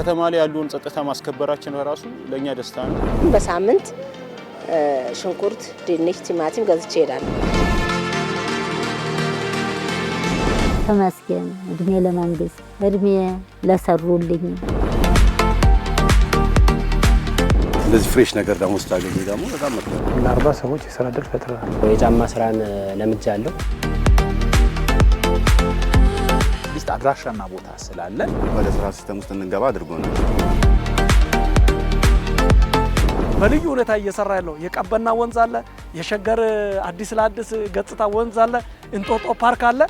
ከተማ ላይ ያሉን ጸጥታ ማስከበራችን በራሱ ለኛ ደስታ ነው። በሳምንት ሽንኩርት፣ ድንች፣ ቲማቲም ገዝቼ እሄዳለሁ። ተመስገን እድሜ ለመንግስት እድሜ ለሰሩልኝ። እንደዚህ ፍሬሽ ነገር ደግሞ ስታገኝ ደግሞ በጣም መጥቷል። ለ40 ሰዎች የሥራ ዕድል ፈጥረናል። የጫማ ስራን ለምጃለሁ። ሊስት አድራሻና ቦታ ስላለ ወደ ስራ ሲስተም ውስጥ እንገባ አድርጎናል። በልዩ ሁኔታ እየሰራ ያለው የቀበና ወንዝ አለ፣ የሸገር አዲስ ለአዲስ ገጽታ ወንዝ አለ፣ እንጦጦ ፓርክ አለ።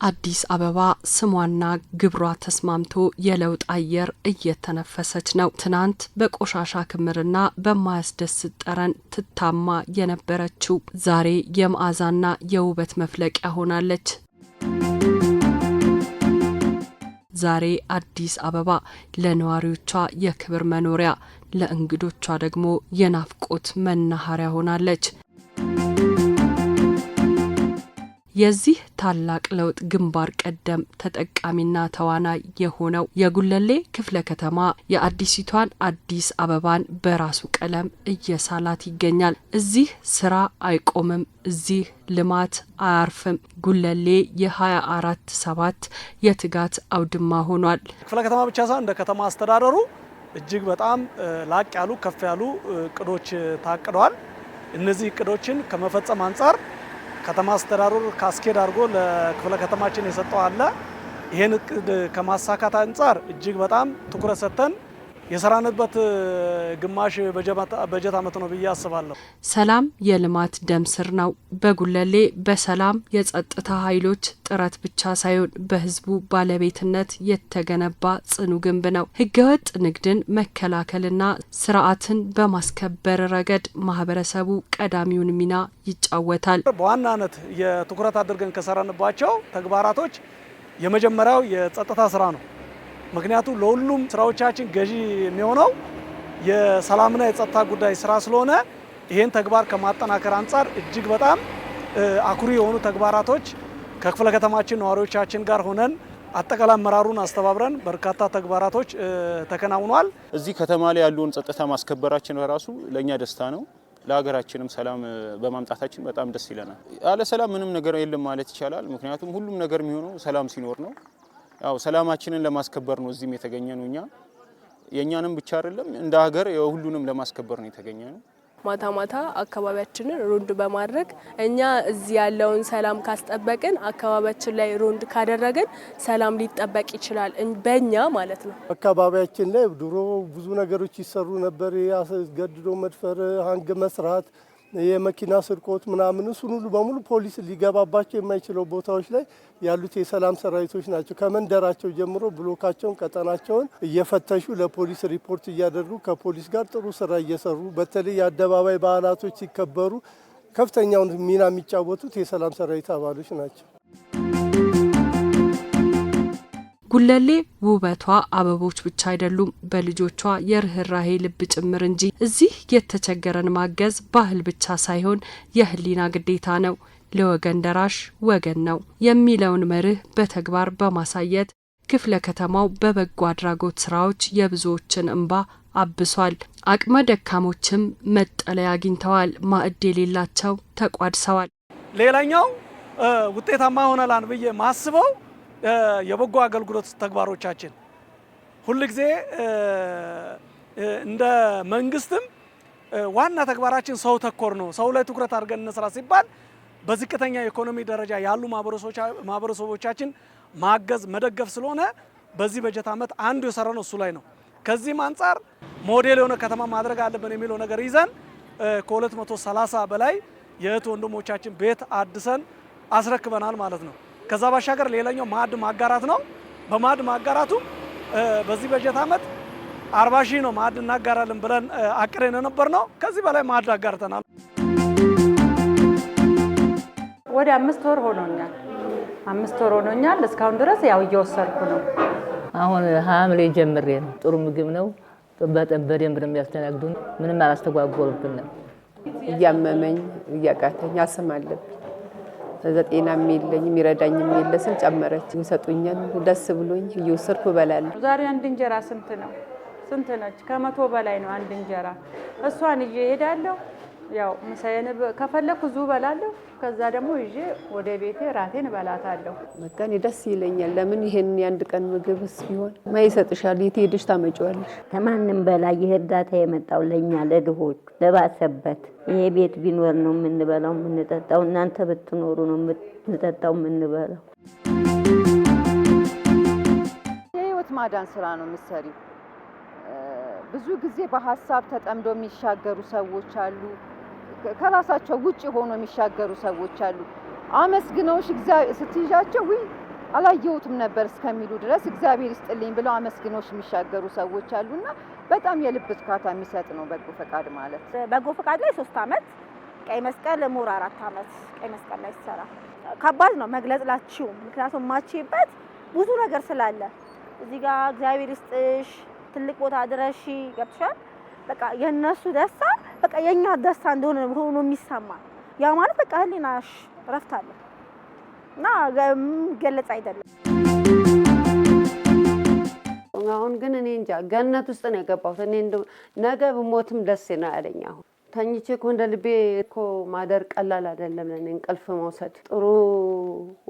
አዲስ አበባ ስሟና ግብሯ ተስማምቶ የለውጥ አየር እየተነፈሰች ነው። ትናንት በቆሻሻ ክምርና በማያስደስት ጠረን ትታማ የነበረችው ዛሬ የመዓዛና የውበት መፍለቂያ ሆናለች። ዛሬ አዲስ አበባ ለነዋሪዎቿ የክብር መኖሪያ፣ ለእንግዶቿ ደግሞ የናፍቆት መናኸሪያ ሆናለች። የዚህ ታላቅ ለውጥ ግንባር ቀደም ተጠቃሚና ተዋናይ የሆነው የጉለሌ ክፍለ ከተማ የአዲሲቷን አዲስ አበባን በራሱ ቀለም እየሳላት ይገኛል። እዚህ ስራ አይቆምም፣ እዚህ ልማት አያርፍም። ጉለሌ የ24/7 የትጋት አውድማ ሆኗል። ክፍለ ከተማ ብቻ ሳይሆን እንደ ከተማ አስተዳደሩ እጅግ በጣም ላቅ ያሉ ከፍ ያሉ እቅዶች ታቅደዋል። እነዚህ እቅዶችን ከመፈጸም አንጻር ከተማ አስተዳደሩ ካስኬድ አድርጎ ለክፍለ ከተማችን የሰጠው አለ። ይሄን እቅድ ከማሳካት አንጻር እጅግ በጣም ትኩረት ሰጥተን የሰራንበት ግማሽ በጀት ዓመት ነው ብዬ አስባለሁ። ሰላም የልማት ደም ስር ነው። በጉለሌ በሰላም የጸጥታ ኃይሎች ጥረት ብቻ ሳይሆን በህዝቡ ባለቤትነት የተገነባ ጽኑ ግንብ ነው። ህገወጥ ንግድን መከላከልና ስርዓትን በማስከበር ረገድ ማህበረሰቡ ቀዳሚውን ሚና ይጫወታል። በዋናነት የትኩረት አድርገን ከሰራንባቸው ተግባራቶች የመጀመሪያው የጸጥታ ስራ ነው። ምክንያቱም ለሁሉም ስራዎቻችን ገዢ የሚሆነው የሰላምና የጸጥታ ጉዳይ ስራ ስለሆነ ይሄን ተግባር ከማጠናከር አንጻር እጅግ በጣም አኩሪ የሆኑ ተግባራቶች ከክፍለ ከተማችን ነዋሪዎቻችን ጋር ሆነን አጠቃላይ አመራሩን አስተባብረን በርካታ ተግባራቶች ተከናውኗል። እዚህ ከተማ ላይ ያሉን ጸጥታ ማስከበራችን በራሱ ለኛ ደስታ ነው። ለሀገራችንም ሰላም በማምጣታችን በጣም ደስ ይለናል። ያለ ሰላም ምንም ነገር የለም ማለት ይቻላል። ምክንያቱም ሁሉም ነገር የሚሆነው ሰላም ሲኖር ነው። ያው ሰላማችንን ለማስከበር ነው እዚህም የተገኘነው። እኛ የኛንም ብቻ አይደለም እንደ ሀገር የሁሉንም ለማስከበር ነው የተገኘነው። ማታ ማታ አካባቢያችንን ሮንድ በማድረግ እኛ እዚህ ያለውን ሰላም ካስጠበቅን አካባቢያችን ላይ ሮንድ ካደረግን ሰላም ሊጠበቅ ይችላል፣ በእኛ ማለት ነው። አካባቢያችን ላይ ድሮ ብዙ ነገሮች ይሰሩ ነበር። ያስገድዶ መድፈር፣ ሀንግ መስራት፣ የመኪና ስርቆት ምናምን እሱን ሁሉ በሙሉ ፖሊስ ሊገባባቸው የማይችለው ቦታዎች ላይ ያሉት የሰላም ሰራዊቶች ናቸው። ከመንደራቸው ጀምሮ ብሎካቸውን፣ ቀጠናቸውን እየፈተሹ ለፖሊስ ሪፖርት እያደረጉ ከፖሊስ ጋር ጥሩ ስራ እየሰሩ በተለይ የአደባባይ በዓላቶች ሲከበሩ ከፍተኛውን ሚና የሚጫወቱት የሰላም ሰራዊት አባሎች ናቸው። ጉለሌ ውበቷ አበቦች ብቻ አይደሉም፣ በልጆቿ የርህራሄ ልብ ጭምር እንጂ። እዚህ የተቸገረን ማገዝ ባህል ብቻ ሳይሆን የህሊና ግዴታ ነው። ለወገን ደራሽ ወገን ነው የሚለውን መርህ በተግባር በማሳየት ክፍለ ከተማው በበጎ አድራጎት ስራዎች የብዙዎችን እንባ አብሷል። አቅመ ደካሞችም መጠለያ አግኝተዋል። ማዕድ የሌላቸው ተቋድሰዋል። ሌላኛው ውጤታማ ሆነላን ብዬ ማስበው የበጎ አገልግሎት ተግባሮቻችን ሁልጊዜ እንደ መንግስትም ዋና ተግባራችን ሰው ተኮር ነው። ሰው ላይ ትኩረት አድርገን እንስራ ሲባል በዝቅተኛ ኢኮኖሚ ደረጃ ያሉ ማህበረሰቦቻችን ማገዝ መደገፍ ስለሆነ በዚህ በጀት ዓመት አንዱ የሰራነው እሱ ላይ ነው። ከዚህም አንጻር ሞዴል የሆነ ከተማ ማድረግ አለብን የሚለው ነገር ይዘን ከ230 በላይ የእህት ወንድሞቻችን ቤት አድሰን አስረክበናል ማለት ነው። ከዛ ባሻገር ሌላኛው ማዕድ ማጋራት ነው። በማዕድ ማጋራቱ በዚህ በጀት ዓመት 40 ሺህ ነው ማዕድ እናጋራለን ብለን አቅረን ነበር ነው። ከዚህ በላይ ማዕድ አጋርተናል። ወደ 5 ወር ሆኖኛል። 5 ወር ሆኖኛል። እስካሁን ድረስ ያው እየወሰድኩ ነው። አሁን ሐምሌ ጀምሬ ነው። ጥሩ ምግብ ነው። በደንብ ነው የሚያስተናግዱን። ምንም አላስተጓጎሉብንም። እያመመኝ እያቃተኝ አስም አለብኝ። ዘጤናም የለኝም የሚረዳኝም የለ ስል ጨመረች። ይሰጡኛል፣ ደስ ብሎኝ እየወሰድኩ እበላለሁ። ዛሬ አንድ እንጀራ ስንት ነው? ስንት ነች? ከ100 በላይ ነው አንድ እንጀራ። እሷን ይዤ እሄዳለሁ። ያው ምሳዬን ከፈለኩ ዙ እበላለሁ። ከዛ ደግሞ ይዤ ወደ ቤቴ ራቴን እበላታለሁ። በቃ እኔ ደስ ይለኛል። ለምን ይሄን የአንድ ቀን ምግብስ ቢሆን ማይሰጥሻል? የት ሄደሽ ታመጪዋለሽ? ከማንም በላይ የእርዳታ የመጣው ለኛ ለድሆች ለባሰበት ይሄ ቤት ቢኖር ነው የምንበላው የምንጠጣው። እናንተ ብትኖሩ ነው የምንጠጣው የምንበላው። የህይወት ማዳን ስራ ነው የምትሰሪው። ብዙ ጊዜ በሀሳብ ተጠምዶ የሚሻገሩ ሰዎች አሉ። ከራሳቸው ውጭ ሆኖ የሚሻገሩ ሰዎች አሉ። አመስግነውሽ ስትይዣቸው ወይ አላየሁትም ነበር እስከሚሉ ድረስ እግዚአብሔር ይስጥልኝ ብለው አመስግነውሽ የሚሻገሩ ሰዎች አሉና በጣም የልብ እርካታ የሚሰጥ ነው በጎ ፈቃድ ማለት። በጎ ፈቃድ ላይ 3 አመት፣ ቀይ መስቀል ሙር 4 አመት ቀይ መስቀል ላይ ሰራ። ከባድ ነው መግለጽ ላችሁ፣ ምክንያቱም ማቺበት ብዙ ነገር ስላለ እዚህ ጋር እግዚአብሔር ይስጥሽ ትልቅ ቦታ ድረሽ ገብተሻል። በቃ የነሱ ደስታ በቃ የኛ ደስታ እንደሆነ ሆኖ የሚሰማ ያ ማለት በቃ ህሊናሽ ረፍት አለ እና ገለጽ አይደለም። አሁን ግን እኔ እንጃ ገነት ውስጥ ነው የገባሁት። እኔ እንደው ነገ ብሞትም ደስ ነው ያለኝ። አሁን ተኝቼ እኮ እንደ ልቤ እኮ ማደር ቀላል አይደለም። ለኔ እንቅልፍ መውሰድ ጥሩ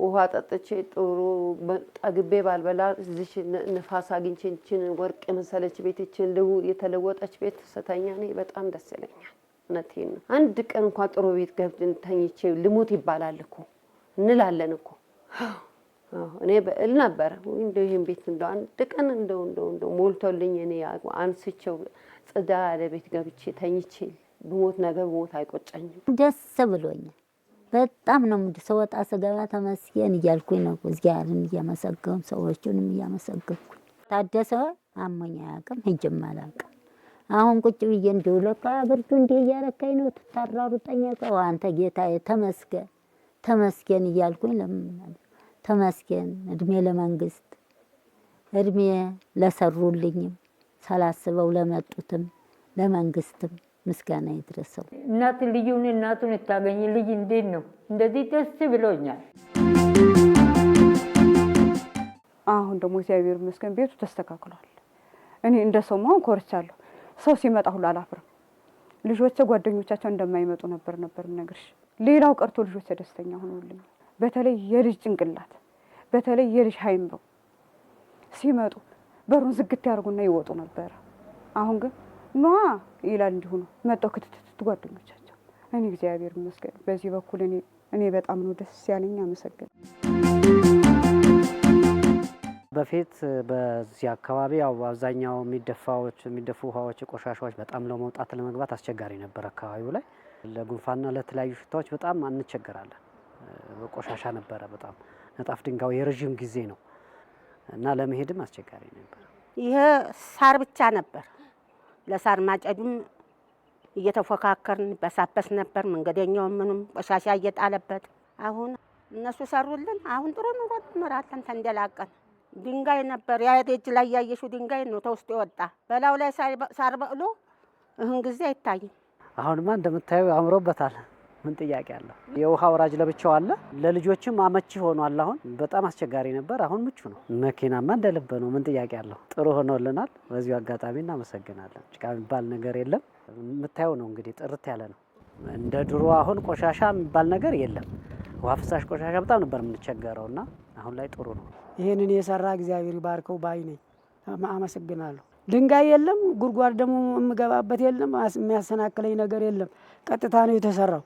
ውሃ ጠጥቼ ጥሩ ጠግቤ ባልበላ እዚህ ንፋስ አግኝቼ እንችን ወርቅ የመሰለች ቤትችን የተለወጠች ቤት ስተኛ እኔ በጣም ደስ ይለኛል። እውነቴን ነው። አንድ ቀን እንኳን ጥሩ ቤት ገብቼ ተኝቼ ልሞት ይባላል እኮ እንላለን እኮ። እኔ በእል ነበር እንደው ይሄን ቤት እንደው አንድ ቀን እንደው ሞልቶልኝ እኔ አንስቼው ጽዳ ያለ ቤት ገብቼ ተኝቼ ብሞት ነገር ብሞት አይቆጨኝም። ደስ ብሎኛል። በጣም ነው ስወጣ ስገባ ተመስገን እያልኩኝ ነው እግዚአብሔርን እያመሰገንኩ ሰዎቹንም እያመሰገንኩ። ታደሰ አሞኝ አያውቅም ሂጅም አላውቅም። አሁን ቁጭ ብዬ እንደው ለካ ብርዱ እንዴ እያረካኝ ነው ተጣራሩጠኛ ተው አንተ ጌታዬ ተመስገን ተመስገን እያልኩኝ ለምን ተመስገን። እድሜ ለመንግስት እድሜ ለሰሩልኝም ሳላስበው ለመጡትም ለመንግስትም ምስጋና ይድረሰው። እናት ልዩን እናቱን ታገኝ ልጅ እንዴት ነው እንደዚህ ደስ ብሎኛል። አሁን ደግሞ እግዚአብሔር ይመስገን ቤቱ ተስተካክሏል። እኔ እንደሰማው ኮርቻለሁ። ሰው ሲመጣ ሁሉ አላፍርም። ልጆቼ ጓደኞቻቸው እንደማይመጡ ነበር ነገርሽ። ሌላው ቀርቶ ልጆቼ ደስተኛ ሆነውልኝ። በተለይ የልጅ ጭንቅላት በተለይ የልጅ ሃይምሮ ሲመጡ በሩን ዝግት ያርጉና ይወጡ ነበር። አሁን ግን ኗ ይላል እንዲሁ ነው መጣው ክትትት ጓደኞቻቸው። እኔ እግዚአብሔር ይመስገን በዚህ በኩል እኔ በጣም ነው ደስ ያለኝ። አመሰግናለሁ። በፊት በዚህ አካባቢ ያው አብዛኛው የሚደፉ ውሃዎች ቆሻሻዎች በጣም ለመውጣት ለመግባት አስቸጋሪ ነበር። አካባቢው ላይ ለጉንፋንና ለተለያዩ ሽታዎች በጣም አንቸገራለን። ቆሻሻ ነበረ በጣም ነጣፍ ድንጋዩ የረጅም ጊዜ ነው እና ለመሄድም አስቸጋሪ ነበር። ይሄ ሳር ብቻ ነበር። ለሳር ማጨዱም እየተፎካከርን በሳበስ ነበር። መንገደኛው ምንም ቆሻሻ እየጣለበት አሁን እነሱ ሰሩልን። አሁን ጥሩ ኑሮ እንኖራለን ተንደላቀን። ድንጋይ ነበር ያ እጅ ላይ ያየሽው ድንጋይ ነው ተውስጥ ይወጣ በላው ላይ ሳር በቅሎ እሁን ጊዜ አይታይም። አሁንማ እንደምታዩ አምሮበታል። ምን ጥያቄ አለው? የውሃ ወራጅ ለብቻው አለ። ለልጆችም አመቺ ሆኗል። አሁን በጣም አስቸጋሪ ነበር፣ አሁን ምቹ ነው። መኪናማ እንደልብ ነው። ምን ጥያቄ አለው? ጥሩ ሆኖልናል። በዚሁ አጋጣሚ እናመሰግናለን። ጭቃ የሚባል ነገር የለም። የምታየው ነው እንግዲህ ጥርት ያለ ነው። እንደ ድሮ አሁን ቆሻሻ የሚባል ነገር የለም። ውሃ ፍሳሽ ቆሻሻ በጣም ነበር የምንቸገረውና አሁን ላይ ጥሩ ነው። ይሄንን የሰራ እግዚአብሔር ይባርከው ባይ ነኝ። አመሰግናለሁ። ድንጋይ የለም፣ ጉድጓድ ደግሞ የምገባበት የለም፣ የሚያሰናክለኝ ነገር የለም። ቀጥታ ነው የተሰራው።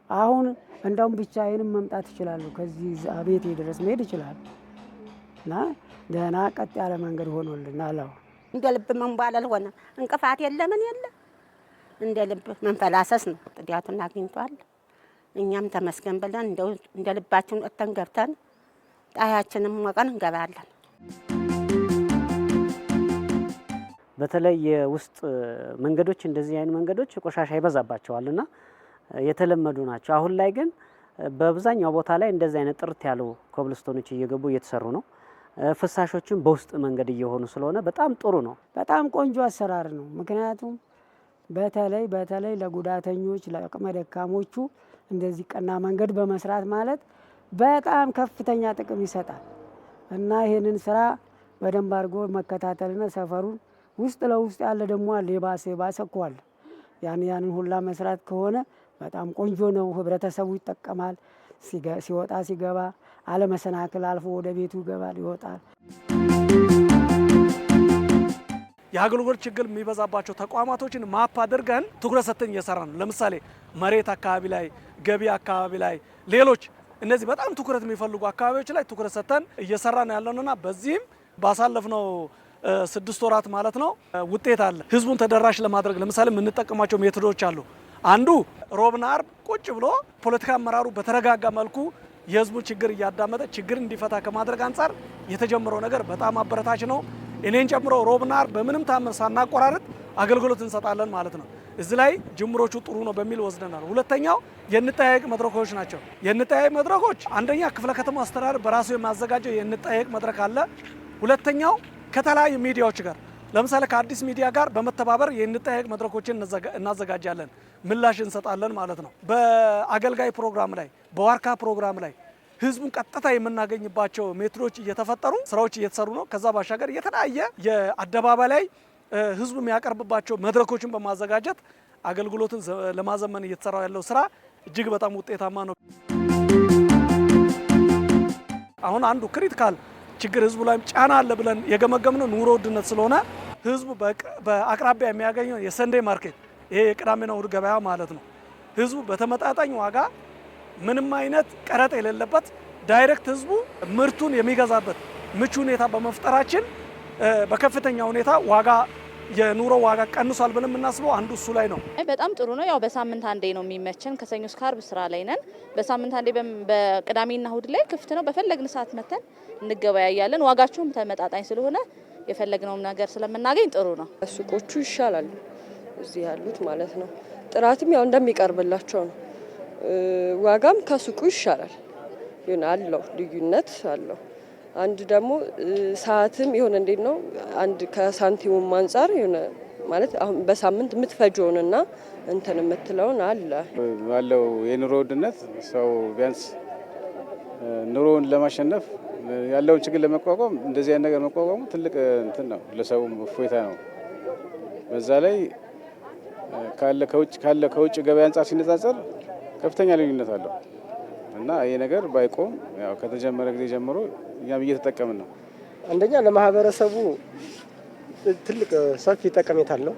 አሁን እንደውም ብቻዬንም መምጣት እችላለሁ። ከዚህ ቤቴ ድረስ መሄድ እችላለሁ እና ደህና ቀጥ ያለ መንገድ ሆኖልናል። አሁን እንደ ልብ መንባለል ሆነ። እንቅፋት የለ ምን የለ እንደ ልብ መንፈላሰስ ነው። ጥዲያቱን አግኝቷል። እኛም ተመስገን ብለን እንደው እንደ ልባችን ወጥተን ገብተን ጣያችንም ወቀን እንገባለን። በተለይ የውስጥ መንገዶች እንደዚህ አይነት መንገዶች ቆሻሻ ይበዛባቸዋልና የተለመዱ ናቸው። አሁን ላይ ግን በአብዛኛው ቦታ ላይ እንደዚህ አይነት ጥርት ያሉ ኮብልስቶኖች እየገቡ እየተሰሩ ነው። ፍሳሾችም በውስጥ መንገድ እየሆኑ ስለሆነ በጣም ጥሩ ነው። በጣም ቆንጆ አሰራር ነው። ምክንያቱም በተለይ ለጉዳተኞች ለአቅመ ደካሞቹ እንደዚህ ቀና መንገድ በመስራት ማለት በጣም ከፍተኛ ጥቅም ይሰጣል እና ይሄንን ስራ በደንብ አድርጎ መከታተልና ሰፈሩን ውስጥ ለውስጥ ያለ ደግሞ አለ የባሰ እኮ አለ። ያንን ሁላ መስራት ከሆነ በጣም ቆንጆ ነው። ህብረተሰቡ ይጠቀማል። ሲወጣ ሲገባ አለመሰናክል አልፎ ወደ ቤቱ ይገባል ይወጣል። የአገልግሎት ችግር የሚበዛባቸው ተቋማቶችን ማፕ አድርገን ትኩረት ሰጥተን እየሰራን ነው። ለምሳሌ መሬት አካባቢ ላይ፣ ገቢ አካባቢ ላይ፣ ሌሎች እነዚህ በጣም ትኩረት የሚፈልጉ አካባቢዎች ላይ ትኩረት ሰጥተን እየሰራን ያለውና በዚህም ባሳለፍነው 6 ወራት ማለት ነው ውጤት አለ። ህዝቡን ተደራሽ ለማድረግ ለምሳሌ የምንጠቀማቸው ሜቶዶች አሉ። አንዱ ሮብና አርብ ቁጭ ብሎ ፖለቲካ አመራሩ በተረጋጋ መልኩ የህዝቡን ችግር እያዳመጠ ችግር እንዲፈታ ከማድረግ አንጻር የተጀመረው ነገር በጣም አበረታች ነው። እኔን ጨምሮ ሮብና አርብ በምንም ታምር ሳናቆራረጥ አገልግሎት እንሰጣለን ማለት ነው። እዚህ ላይ ጅምሮቹ ጥሩ ነው በሚል ወስደናል። ሁለተኛው የንጠያየቅ መድረኮች ናቸው። የንጠያየቅ መድረኮች አንደኛ ክፍለ ከተማ አስተዳደር በራሱ የማዘጋጀው የንጠያየቅ መድረክ አለ። ሁለተኛው ከተለያዩ ሚዲያዎች ጋር ለምሳሌ ከአዲስ ሚዲያ ጋር በመተባበር የንጠያየቅ መድረኮችን እናዘጋጃለን፣ ምላሽ እንሰጣለን ማለት ነው። በአገልጋይ ፕሮግራም ላይ በዋርካ ፕሮግራም ላይ ህዝቡን ቀጥታ የምናገኝባቸው ሜትዶች እየተፈጠሩ ስራዎች እየተሰሩ ነው። ከዛ ባሻገር የተለያየ የአደባባይ ላይ ህዝቡ የሚያቀርብባቸው መድረኮችን በማዘጋጀት አገልግሎትን ለማዘመን እየተሰራ ያለው ስራ እጅግ በጣም ውጤታማ ነው። አሁን አንዱ ክሪቲካል ችግር ህዝቡ ላይ ጫና አለ ብለን የገመገምነው ኑሮ ውድነት ስለሆነ ህዝቡ በአቅራቢያ የሚያገኘው የሰንዴ ማርኬት ይሄ የቅዳሜና እሁድ ገበያ ማለት ነው ህዝቡ በተመጣጣኝ ዋጋ ምንም አይነት ቀረጥ የሌለበት ዳይሬክት ህዝቡ ምርቱን የሚገዛበት ምቹ ሁኔታ በመፍጠራችን በከፍተኛ ሁኔታ ዋጋ የኑሮ ዋጋ ቀንሷል ብለን የምናስበው አንዱ እሱ ላይ ነው። በጣም ጥሩ ነው። ያው በሳምንት አንዴ ነው የሚመቸን። ከሰኞ እስከ ዓርብ ስራ ላይ ነን። በሳምንት አንዴ በቅዳሜና እሁድ ላይ ክፍት ነው። በፈለግን ሰዓት መተን እንገበያያለን። ዋጋቸውም ተመጣጣኝ ስለሆነ የፈለግነው ነገር ስለምናገኝ ጥሩ ነው። ሱቆቹ ይሻላሉ እዚህ ያሉት ማለት ነው። ጥራትም ያው እንደሚቀርብላቸው ነው። ዋጋም ከሱቁ ይሻላል አለው፣ ልዩነት አለው። አንድ ደግሞ ሰዓትም የሆነ እንዴት ነው አንድ ከሳንቲሙም አንጻር የሆነ ማለት አሁን በሳምንት የምትፈጀውንና እንትን የምትለውን አለ ባለው የኑሮ ውድነት ሰው ቢያንስ ኑሮውን ለማሸነፍ ያለውን ችግር ለመቋቋም እንደዚህ አይነት ነገር መቋቋሙ ትልቅ እንትን ነው፣ ለሰውም እፎይታ ነው። በዛ ላይ ከውጭ ገበያ አንጻር ሲነጻጸር ከፍተኛ ልዩነት አለው እና ይሄ ነገር ባይቆም ያው ከተጀመረ ጊዜ ጀምሮ እኛም እየተጠቀምን ነው። አንደኛ ለማህበረሰቡ ትልቅ ሰፊ ጠቀሜታ አለው።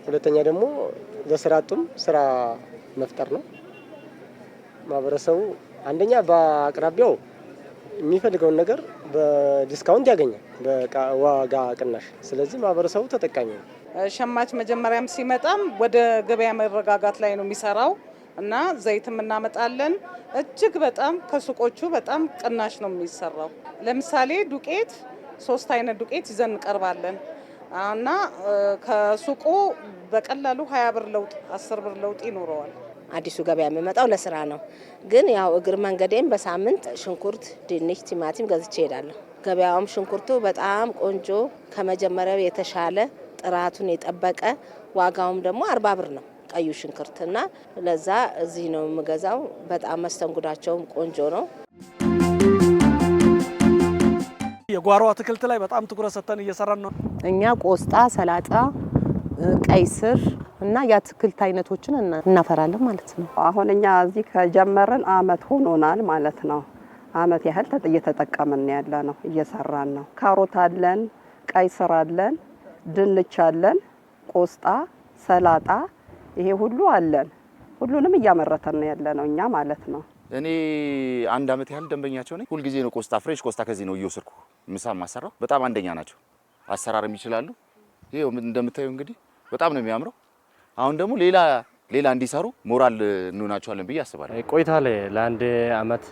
ሁለተኛ ደግሞ ለስራ አጡም ስራ መፍጠር ነው። ማህበረሰቡ አንደኛ በአቅራቢያው የሚፈልገውን ነገር በዲስካውንት ያገኛል፣ በዋጋ ቅናሽ። ስለዚህ ማህበረሰቡ ተጠቃሚ ነው። ሸማች መጀመሪያም ሲመጣም ወደ ገበያ መረጋጋት ላይ ነው የሚሰራው እና ዘይትም እናመጣለን። እጅግ በጣም ከሱቆቹ በጣም ቅናሽ ነው የሚሰራው። ለምሳሌ ዱቄት 3 አይነት ዱቄት ይዘን እንቀርባለን እና ከሱቁ በቀላሉ 20 ብር ለውጥ 10 ብር ለውጥ ይኖረዋል። አዲሱ ገበያ የምመጣው ለስራ ነው፣ ግን ያው እግር መንገዴም በሳምንት ሽንኩርት፣ ድንች፣ ቲማቲም ገዝቼ እሄዳለሁ። ገበያውም ሽንኩርቱ በጣም ቆንጆ ከመጀመሪያው የተሻለ ጥራቱን የጠበቀ ዋጋውም ደግሞ 40 ብር ነው ቀዩ ሽንኩርትና ለዛ እዚህ ነው የምገዛው። በጣም መስተንጉዳቸውም ቆንጆ ነው። የጓሮ አትክልት ላይ በጣም ትኩረት ሰጥተን እየሰራን ነው። እኛ ቆስጣ፣ ሰላጣ፣ ቀይ ስር እና የአትክልት አይነቶችን እናፈራለን ማለት ነው። አሁን እኛ እዚህ ከጀመረን አመት ሆኖናል ማለት ነው። አመት ያህል እየተጠቀምን ያለ ነው፣ እየሰራን ነው። ካሮት አለን፣ ቀይ ስር አለን፣ ድንች አለን፣ ቆስጣ፣ ሰላጣ ይሄ ሁሉ አለን። ሁሉንም እያመረተን ነው ያለ ነው እኛ ማለት ነው። እኔ 1 አመት ያህል ደንበኛቸው ነኝ። ሁል ጊዜ ነው ቆስጣ ፍሬሽ ቆስጣ ከዚህ ነው እየወሰድኩ ምሳ ማሰራው። በጣም አንደኛ ናቸው፣ አሰራርም ይችላሉ። ይሄው እንደምታዩ እንግዲህ በጣም ነው የሚያምረው። አሁን ደግሞ ሌላ እንዲሰሩ ሞራል እንሆናቸዋለን ብዬ አስባለሁ። ቆይቷል። ለ1 አመት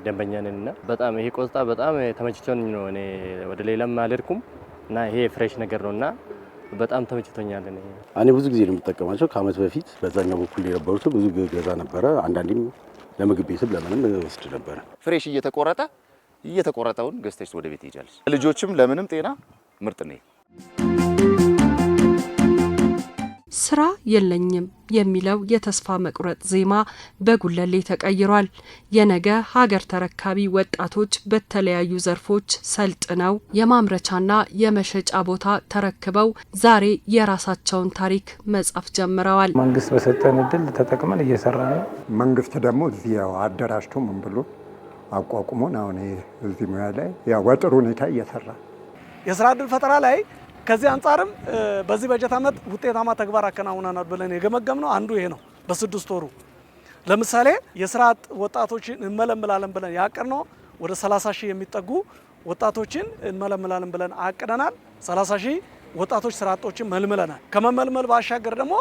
ደንበኛ ነንና በጣም ይሄ ቆስጣ በጣም ተመችቶኝ ነው እኔ ወደ ሌላም አልሄድኩም እና ይሄ ፍሬሽ ነገር ነውና በጣም ተመችቶኛል። እኔ ብዙ ጊዜ ነው የምጠቀማቸው። ከአመት በፊት በዛኛው በኩል የነበሩት ብዙ ገዛ ነበረ። አንዳንዴም ለምግብ ቤትም ለምንም ወስድ ነበረ። ፍሬሽ እየተቆረጠውን ገዝተሽ ወደ ቤት ይጃለሽ። ልጆችም ለምንም ጤና ምርጥ ነው። ስራ የለኝም የሚለው የተስፋ መቁረጥ ዜማ በጉለሌ ተቀይሯል። የነገ ሀገር ተረካቢ ወጣቶች በተለያዩ ዘርፎች ሰልጥነው የማምረቻና የመሸጫ ቦታ ተረክበው ዛሬ የራሳቸውን ታሪክ መጻፍ ጀምረዋል። መንግስት በሰጠን እድል ተጠቅመን እየሰራ ነው። መንግስት ደግሞ እዚያው አደራጅቶ ምን ብሎ አቋቁሞን አሁን እዚህ ሙያ ላይ ያው በጥሩ ሁኔታ እየሰራ የስራ ዕድል ፈጠራ ላይ ከዚህ አንጻርም በዚህ በጀት ዓመት ውጤታማ ተግባር አከናውነናል ብለን የገመገምነው አንዱ ይሄ ነው። በ6 ወሩ ለምሳሌ የስራ ወጣቶችን እንመለምላለን ብለን ያቀድነው ወደ 30 ሺህ የሚጠጉ ወጣቶችን እንመለምላለን ብለን አቅደናል። 30 ሺህ ወጣቶች ስራ አጦችን መልምለናል። ከመመልመል ባሻገር ደግሞ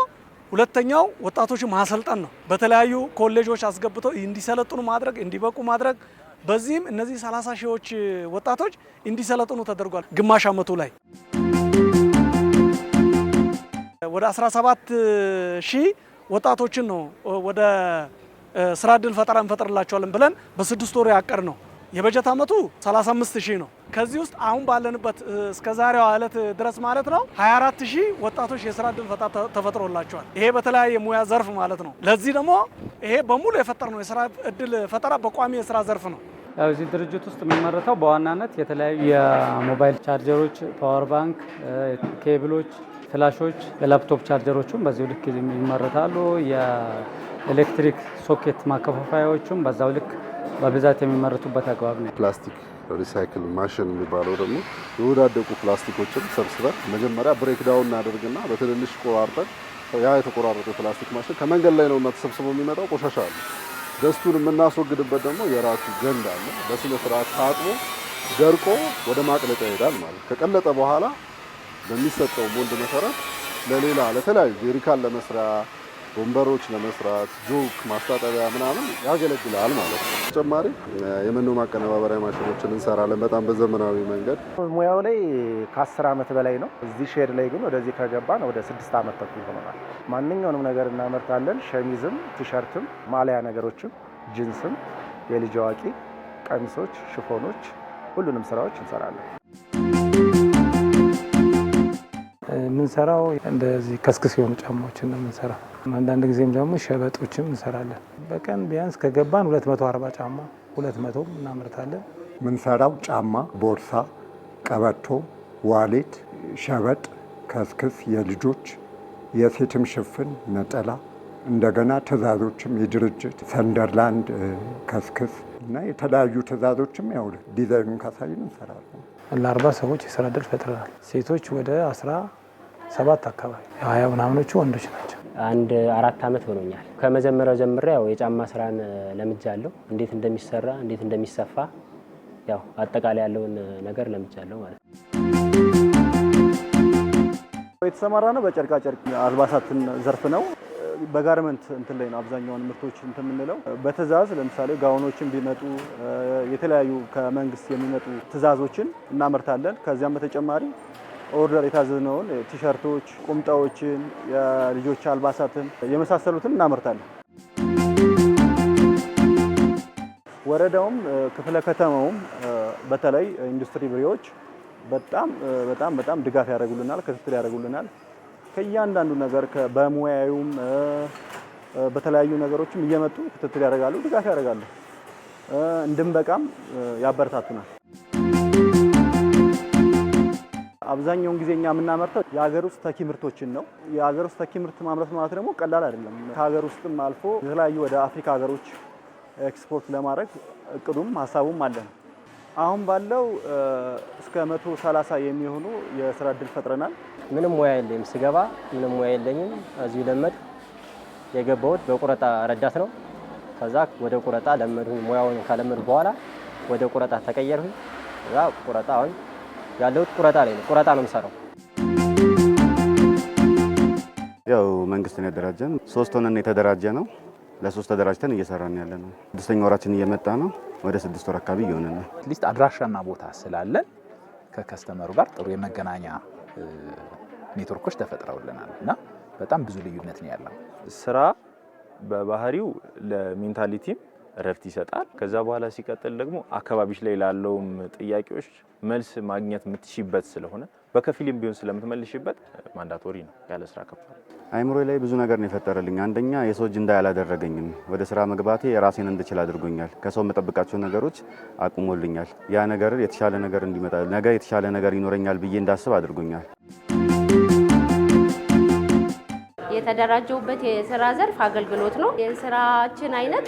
ሁለተኛው ወጣቶችን ማሰልጠን ነው። በተለያዩ ኮሌጆች አስገብተው እንዲሰለጥኑ ማድረግ፣ እንዲበቁ ማድረግ። በዚህም እነዚህ 30 ሺዎች ወጣቶች እንዲሰለጥኑ ተደርጓል። ግማሽ ዓመቱ ላይ ወደ 17 ሺህ ወጣቶችን ነው ወደ ስራ ዕድል ፈጠራ እንፈጥርላቸዋለን ብለን በ6 ወር ያቀድ ነው። የበጀት ዓመቱ 35 ሺህ ነው። ከዚህ ውስጥ አሁን ባለንበት እስከ ዛሬዋ ዕለት ድረስ ማለት ነው 24 ሺህ ወጣቶች የስራ ዕድል ፈጠራ ተፈጥሮላቸዋል። ይሄ በተለያየ ሙያ ዘርፍ ማለት ነው። ለዚህ ደግሞ ይሄ በሙሉ የፈጠርነው የስራ ዕድል ፈጠራ በቋሚ የስራ ዘርፍ ነው። ያው እዚህ ድርጅት ውስጥ የሚመረተው በዋናነት የተለያዩ የሞባይል ቻርጀሮች፣ ፓወር ባንክ፣ ኬብሎች፣ ፍላሾች፣ የላፕቶፕ ቻርጀሮችም በዚሁ ልክ ይመረታሉ። የኤሌክትሪክ ሶኬት ማከፋፈያዎችም በዛው ልክ በብዛት የሚመረቱበት አግባብ ነው። ፕላስቲክ ሪሳይክል ማሽን የሚባለው ደግሞ የወዳደቁ ፕላስቲኮችን ሰብስበን መጀመሪያ ብሬክ ዳውን እናደርግና በትንንሽ ቆራርጠን ያ የተቆራረጠ ፕላስቲክ ማሽን ከመንገድ ላይ ነው ተሰብስቦ የሚመጣው ቆሻሻ አለ። ደስቱን የምናስወግድበት ደግሞ የራሱ ገንዳ አለ። በስነ ስርዓት ታጥቦ ደርቆ ወደ ማቅለጫ ይሄዳል ማለት። ከቀለጠ በኋላ በሚሰጠው ሞልድ መሰረት ለሌላ ለተለያዩ ጀሪካን ለመስሪያ፣ ወንበሮች ለመስራት፣ ጆክ ማስታጠቢያ ምናምን ያገለግላል ማለት ነው። ተጨማሪ የመኖ ማቀነባበሪያ ማሽኖችን እንሰራለን በጣም በዘመናዊ መንገድ። ሙያው ላይ ከ10 ዓመት በላይ ነው። እዚህ ሼድ ላይ ግን ወደዚህ ከገባን ወደ 6 ዓመት ተኩል ሆኖናል። ማንኛውንም ነገር እናመርታለን። ሸሚዝም፣ ቲሸርትም፣ ማሊያ ነገሮችም፣ ጂንስም፣ የልጅ አዋቂ ቀሚሶች፣ ሽፎኖች፣ ሁሉንም ስራዎች እንሰራለን። የምንሰራው እንደዚህ ከስክስ የሆኑ ጫማዎችን ነው የምንሰራው። አንዳንድ ጊዜም ደግሞ ሸበጦችም እንሰራለን። በቀን ቢያንስ ከገባን 240 ጫማ 200 እናመርታለን። የምንሰራው ጫማ፣ ቦርሳ፣ ቀበቶ፣ ዋሌት፣ ሸበጥ፣ ከስክስ፣ የልጆች የሴትም ሽፍን፣ ነጠላ፣ እንደገና ትእዛዞችም የድርጅት ሰንደርላንድ፣ ከስክስ እና የተለያዩ ትእዛዞችም ያው ዲዛይኑን ካሳዩን እንሰራለን። ለ40 ሰዎች የስራ ዕድል ፈጥረናል። ሴቶች ወደ 17 አካባቢ 20 ምናምኖቹ ወንዶች ናቸው። አንድ 4 ዓመት ሆኖኛል። ከመጀመሪያው ጀምሬ ያው የጫማ ስራን ለምጃለሁ። እንዴት እንደሚሰራ እንዴት እንደሚሰፋ ያው አጠቃላይ ያለውን ነገር ለምጃለሁ ማለት ነው። የተሰማራ ነው በጨርቃ ጨርቅ አልባሳትን ዘርፍ ነው። በጋርመንት እንትን ላይ ነው አብዛኛውን ምርቶች እንትን የምንለው። በትእዛዝ ለምሳሌ ጋውኖችን ቢመጡ የተለያዩ ከመንግስት የሚመጡ ትእዛዞችን እናመርታለን። ከዚያም በተጨማሪ ኦርደር የታዘዝነውን ቲሸርቶች፣ ቁምጣዎችን፣ የልጆች አልባሳትን የመሳሰሉትን እናመርታለን። ወረዳውም ክፍለ ከተማውም በተለይ ኢንዱስትሪ ብሬዎች በጣም ድጋፍ ያደርጉልናል፣ ክትትል ያደርጉልናል። ከእያንዳንዱ ነገር በሙያዩም በተለያዩ ነገሮችም እየመጡ ክትትል ያደርጋሉ፣ ድጋፍ ያደርጋሉ። እንድንበቃም ያበረታቱናል። አብዛኛውን ጊዜ እኛ የምናመርተው የሀገር ውስጥ ተኪ ምርቶችን ነው። የሀገር ውስጥ ተኪ ምርት ማምረት ማለት ደግሞ ቀላል አይደለም። ከሀገር ውስጥም አልፎ የተለያዩ ወደ አፍሪካ ሀገሮች ኤክስፖርት ለማድረግ እቅዱም ሀሳቡም አለን። አሁን ባለው እስከ 130 የሚሆኑ የስራ ዕድል ፈጥረናል። ምንም ሙያ የለኝም። ስገባ ምንም ሙያ የለኝም። እዚሁ ለመድ የገባሁት በቁረጣ ረዳት ነው። ከዛ ወደ ቁረጣ ለመድሁኝ። ሙያውን ካለመድ በኋላ ወደ ቁረጣ ተቀየርሁኝ። ከዛ ቁረጣ አሁን ያለሁት ቁረጣ ላይ ነው። ቁረጣ ነው የምሰራው። ያው መንግስትን ያደራጀን 3 ሆነን የተደራጀ ነው። ለ3 ተደራጅተን እየሰራን ያለ ነው። 6ኛ ወራችን እየመጣ ነው። ወደ 6 ወር አካባቢ እየሆነ ነው። ሊስት አድራሻና ቦታ ስላለን ከከስተመሩ ጋር ጥሩ የመገናኛ ኔትወርኮች ተፈጥረውልናል እና በጣም ብዙ ልዩነት ነው ያለው። ስራ በባህሪው ለሜንታሊቲም እረፍት ይሰጣል። ከዛ በኋላ ሲቀጥል ደግሞ አካባቢሽ ላይ ላለውም ጥያቄዎች መልስ ማግኘት የምትሽበት ስለሆነ በከፊልም ቢሆን ስለምትመልሽበት ማንዳቶሪ ነው ያለ ስራ ከፋል። አይምሮ ላይ ብዙ ነገር ነው የፈጠረልኝ። አንደኛ የሰው እጅ እንዳይ አላደረገኝም። ወደ ስራ መግባቴ ራሴን እንድችል አድርጎኛል። ከሰው መጠብቃቸው ነገሮች አቁሞልኛል። ያ ነገር የተሻለ ነገር እንዲመጣ ነገ የተሻለ ነገር ይኖረኛል ብዬ እንዳስብ አድርጎኛል። የተደራጀውበት የስራ ዘርፍ አገልግሎት ነው። የስራችን አይነት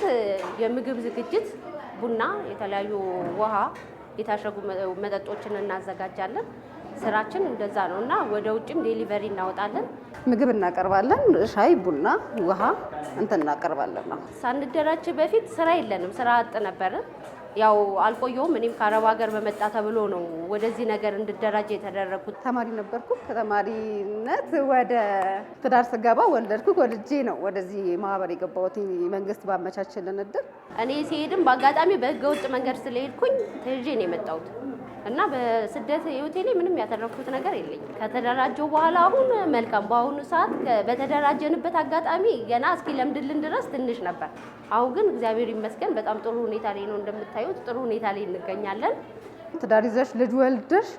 የምግብ ዝግጅት፣ ቡና፣ የተለያዩ ውሃ፣ የታሸጉ መጠጦችን እናዘጋጃለን። ስራችን እንደዛ ነው እና ወደ ውጭም ዴሊቨሪ እናወጣለን። ምግብ እናቀርባለን፣ ሻይ፣ ቡና፣ ውሃ እናቀርባለን ነው። ሳንደራጅ በፊት ስራ የለንም፣ ስራ አጥ ነበርን። ያው አልቆየውም። እኔም ከአረብ ሀገር በመጣ ተብሎ ነው ወደዚህ ነገር እንድደራጅ የተደረኩት። ተማሪ ነበርኩ። ከተማሪነት ወደ ትዳር ስገባ ወለድኩ። ወልጄ ነው ወደዚህ ማህበር የገባሁት መንግስት ባመቻችልን እድል። እኔ ሲሄድም በአጋጣሚ በህገ ወጥ መንገድ ስለሄድኩኝ ተይዤ ነው የመጣሁት እና በስደት ህይወቴ ላይ ምንም ያተረፍኩት ነገር የለኝም። ከተደራጀው በኋላ አሁን መልካም። በአሁኑ ሰዓት በተደራጀንበት አጋጣሚ ገና እስኪ ለምድልን ድረስ ትንሽ ነበር። አሁን ግን እግዚአብሔር ይመስገን በጣም ጥሩ ሁኔታ ላይ ነው። እንደምታዩት ጥሩ ሁኔታ ላይ እንገኛለን። ትዳር ይዘሽ ልጅ ወልደሽ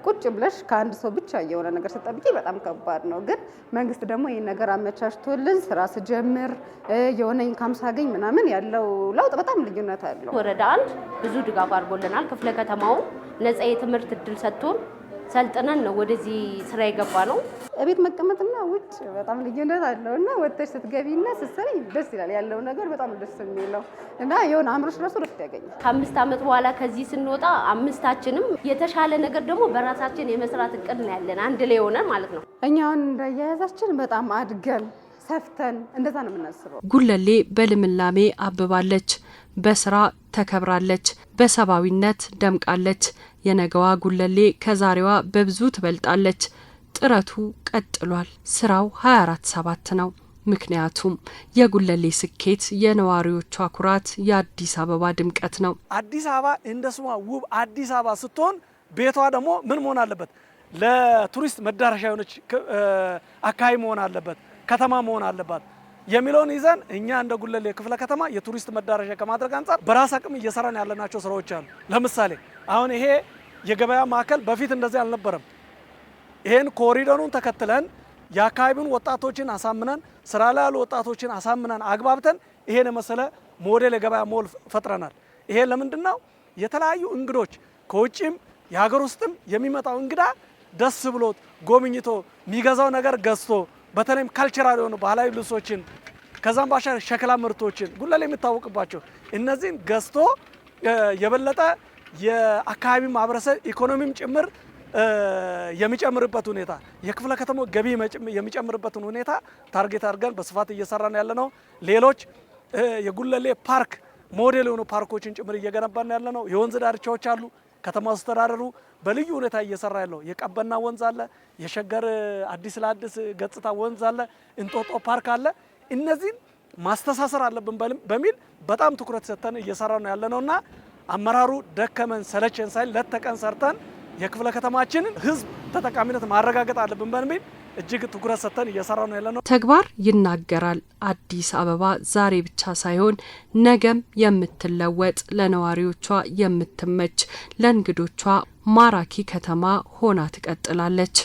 ቁጭ ብለሽ ከአንድ ሰው ብቻ የሆነ ነገር ስጠብቂ በጣም ከባድ ነው። ግን መንግስት ደግሞ ይህን ነገር አመቻችቶልን ስራ ስጀምር የሆነ ኢንካም ሳገኝ ምናምን ያለው ለውጥ በጣም ልዩነት አለው። ወረዳ 1 ብዙ ድጋፍ አድርጎልናል። ክፍለ ከተማው ነፃ የትምህርት እድል ሰጥቶን ሰልጥነን ነው ወደዚህ ስራ የገባ ነው። እቤት መቀመጥና ውጭ በጣም ልዩነት አለው እና ወጥተሽ ስትገቢና ስትሰሪ ደስ ይላል። ያለው ነገር በጣም ደስ የሚለው እና የሆነ አእምሮሽ ራሱ ረፍት ያገኛል። ከ5 ዓመት በኋላ ከዚህ ስንወጣ አምስታችንም የተሻለ ነገር ደግሞ በራሳችን የመስራት እቅድ ነው ያለን፣ አንድ ላይ ሆነን ማለት ነው። እኛ አሁን እንዳያያዛችን በጣም አድገን ሰፍተን እንደዛ ነው የምናስበው። ጉለሌ በልምላሜ አብባለች፣ በስራ ተከብራለች፣ በሰባዊነት ደምቃለች። የነገዋ ጉለሌ ከዛሬዋ በብዙ ትበልጣለች። ጥረቱ ቀጥሏል። ስራው 24/7 ነው። ምክንያቱም የጉለሌ ስኬት የነዋሪዎቿ ኩራት፣ የአዲስ አበባ ድምቀት ነው። አዲስ አበባ እንደ ስሟ ውብ አዲስ አበባ ስትሆን ቤቷ ደግሞ ምን መሆን አለበት? ለቱሪስት መዳረሻ የሆነች አካባቢ መሆን አለበት፣ ከተማ መሆን አለባት የሚለውን ይዘን እኛ እንደ ጉለሌ ክፍለ ከተማ የቱሪስት መዳረሻ ከማድረግ አንጻር በራስ አቅም እየሰራን ያለናቸው ስራዎች አሉ። ለምሳሌ አሁን ይሄ የገበያ ማዕከል በፊት እንደዚህ አልነበረም። ይሄን ኮሪደሩን ተከትለን የአካባቢውን ወጣቶችን አሳምነን ስራ ላይ ያሉ ወጣቶችን አሳምነን አግባብተን ይሄን የመሰለ ሞዴል የገበያ ሞል ፈጥረናል። ይሄ ለምንድን ነው? የተለያዩ እንግዶች ከውጭም የሀገር ውስጥም የሚመጣው እንግዳ ደስ ብሎት ጎብኝቶ የሚገዛው ነገር ገዝቶ በተለይም ካልቸራል የሆኑ ባህላዊ ልብሶችን ከዛም ባሻገር ሸክላ ምርቶችን ጉለሌ የሚታወቅባቸው እነዚህን ገዝቶ የበለጠ የአካባቢ ማህበረሰብ ኢኮኖሚም ጭምር የሚጨምርበት ሁኔታ የክፍለ ከተማው ገቢ የሚጨምርበትን ሁኔታ ታርጌት አድርገን በስፋት እየሰራን ያለ ነው። ሌሎች የጉለሌ ፓርክ ሞዴል የሆኑ ፓርኮችን ጭምር እየገነባን ያለ ነው። የወንዝ ዳርቻዎች አሉ። ከተማ አስተዳደሩ በልዩ ሁኔታ እየሰራ ያለው የቀበና ወንዝ አለ፣ የሸገር አዲስ ለአዲስ ገጽታ ወንዝ አለ፣ እንጦጦ ፓርክ አለ። እነዚህን ማስተሳሰር አለብን በሚል በጣም ትኩረት ሰጥተን እየሰራ ነው ያለነውና አመራሩ ደከመን ሰለቸን ሳይል ሌት ተቀን ሰርተን የክፍለ ከተማችንን ሕዝብ ተጠቃሚነት ማረጋገጥ አለብን በሚል እጅግ ትኩረት ሰጥተን እየሰራ ነው ያለነው። ተግባር ይናገራል። አዲስ አበባ ዛሬ ብቻ ሳይሆን ነገም የምትለወጥ፣ ለነዋሪዎቿ የምትመች፣ ለእንግዶቿ ማራኪ ከተማ ሆና ትቀጥላለች።